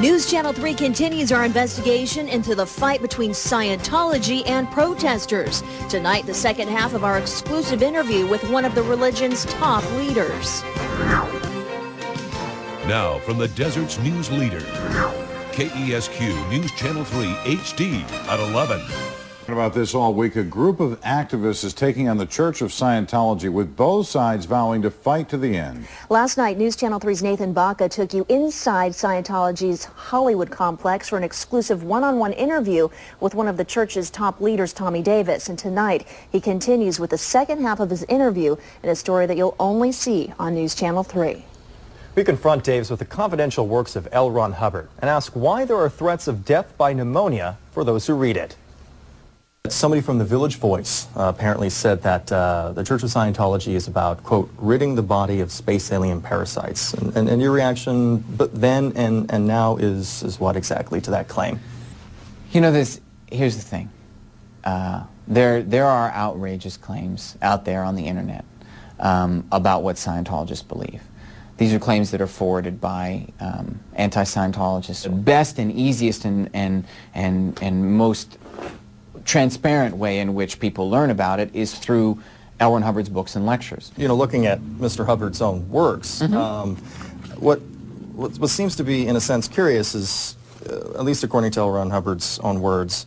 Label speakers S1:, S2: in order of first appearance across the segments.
S1: News Channel 3 continues our investigation into the fight between Scientology and protesters. Tonight, the second half of our exclusive interview with one of the religion's top leaders.
S2: Now, from the desert's news leader, KESQ News Channel 3 HD at 11.
S3: About this all week, a group of activists is taking on the Church of Scientology, with both sides vowing to fight to the end.
S1: Last night, News Channel 3's Nathan Baca took you inside Scientology's Hollywood complex for an exclusive one-on-one interview with one of the church's top leaders, Tommy Davis. And tonight, he continues with the second half of his interview in a story that you'll only see on News Channel 3.
S4: We confront Davis with the confidential works of L. Ron Hubbard and ask why there are threats of death by pneumonia for those who read it. Somebody from the Village Voice apparently said that the Church of Scientology is about, quote, ridding the body of space alien parasites. And your reaction then and now is what exactly to that claim?
S5: You know, here's the thing. There are outrageous claims out there on the internet about what Scientologists believe. These are claims that are forwarded by anti-Scientologists. The best and easiest and most transparent way in which people learn about it is through L. Ron Hubbard's books and lectures.
S4: You know, looking at Mr. Hubbard's own works, what seems to be, in a sense, curious is, at least according to L. Ron Hubbard's own words,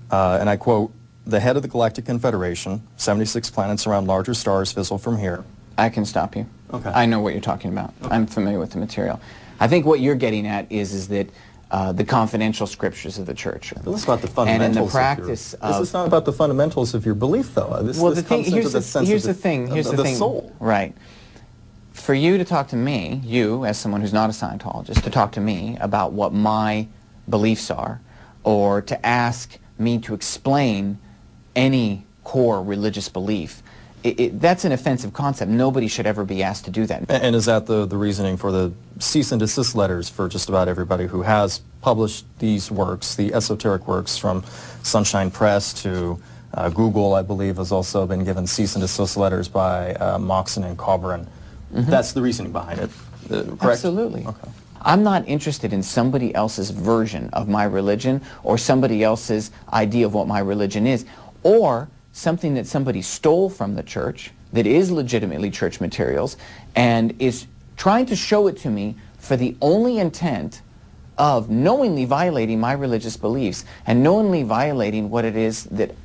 S4: and I quote, "The head of the Galactic Confederation, 76 planets around larger stars fizzle from here."
S5: I can stop you.
S4: Okay.
S5: I know what you're talking about. Okay. I'm familiar with the material. I think what you're getting at is that the confidential scriptures of the church.
S4: This is about the fundamentals.
S5: And in the practice
S4: of this is not about the fundamentals of your belief, though.
S5: Well, here's the thing.
S4: Soul.
S5: Right. For you to talk to me, you as someone who's not a Scientologist, to talk to me about what my beliefs are, or to ask me to explain any core religious belief, that's an offensive concept. Nobody should ever be asked to do that.
S4: And is that the reasoning for the cease and desist letters for just about everybody who has published these works, the esoteric works, from Sunshine Press to Google, I believe, has also been given cease and desist letters by Moxon and Cobran. That's the reasoning behind it, correct?
S5: Absolutely. Okay. I'm not interested in somebody else's version of my religion or somebody else's idea of what my religion is, or something that somebody stole from the church that is legitimately church materials and is trying to show it to me for the only intent of knowingly violating my religious beliefs and knowingly violating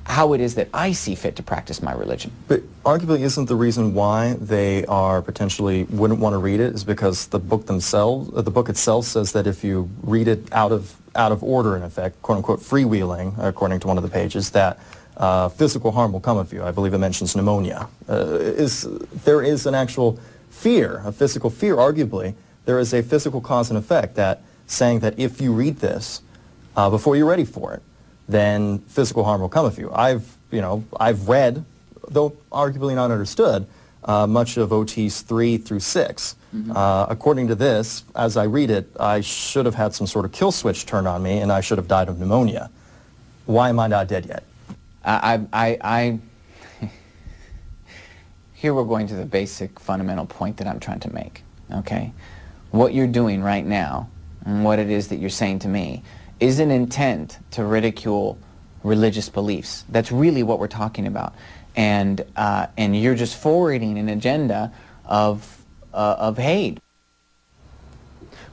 S5: how it is that I see fit to practice my religion.
S4: But arguably, isn't the reason why they are potentially wouldn't want to read it is because the book itself says that if you read it out of order, in effect, quote unquote freewheeling, according to one of the pages, that physical harm will come of you. I believe it mentions pneumonia. There is an actual fear, a physical fear, arguably. There is a physical cause and effect that saying that if you read this before you're ready for it, then physical harm will come of you. I've read, though arguably not understood, much of OTs 3 through 6. According to this, as I read it, I should have had some sort of kill switch turned on me and I should have died of pneumonia. Why am I not dead yet?
S5: Here we're going to the basic fundamental point that I'm trying to make, okay? What you're doing right now, and what it is that you're saying to me, is an intent to ridicule religious beliefs. That's really what we're talking about. And you're just forwarding an agenda of hate.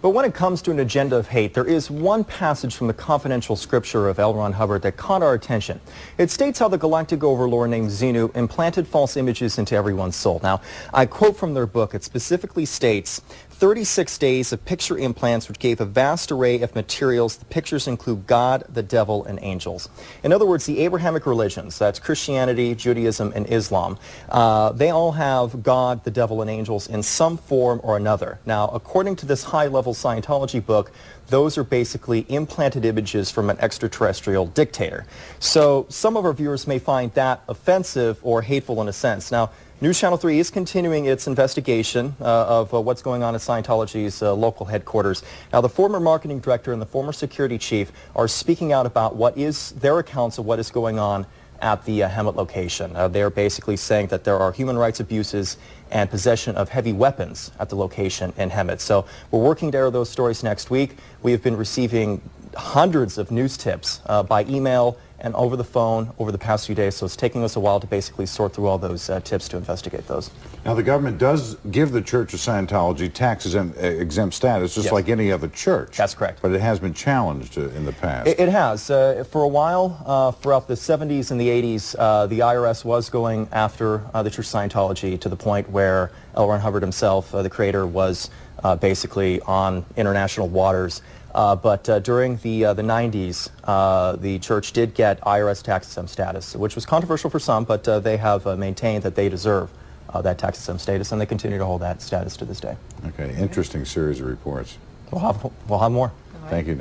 S4: But when it comes to an agenda of hate, there is one passage from the confidential scripture of L. Ron Hubbard that caught our attention. It states how the galactic overlord named Xenu implanted false images into everyone's soul. Now, I quote from their book. It specifically states, 36 days of picture implants which gave a vast array of materials. The pictures include God, the devil, and angels. In other words, the Abrahamic religions, that's Christianity, Judaism, and Islam, they all have God, the devil, and angels in some form or another. Now, according to this high-level Scientology book, those are basically implanted images from an extraterrestrial dictator. So some of our viewers may find that offensive or hateful in a sense. Now, News Channel 3 is continuing its investigation of what's going on at Scientology's local headquarters. Now, the former marketing director and the former security chief are speaking out about what is their accounts of what is going on at the Hemet location. They're basically saying that there are human rights abuses and possession of heavy weapons at the location in Hemet. So we're working to air those stories next week. We have been receiving hundreds of news tips by email and over the phone over the past few days, so it's taking us a while to basically sort through all those tips to investigate those.
S3: Now, the government does give the Church of Scientology tax-exempt status, just like any other church.
S4: That's correct.
S3: But it has been challenged in the past.
S4: It has. For a while, throughout the 70s and the 80s, the IRS was going after the Church of Scientology to the point where L. Ron Hubbard himself, the creator, was basically on international waters. But during the 90s, the church did get IRS tax-exempt status, which was controversial for some, but they have maintained that they deserve that tax-exempt status, and they continue to hold that status to this day.
S3: Okay, interesting series of reports.
S4: We'll have more.
S3: Thank you, Dan.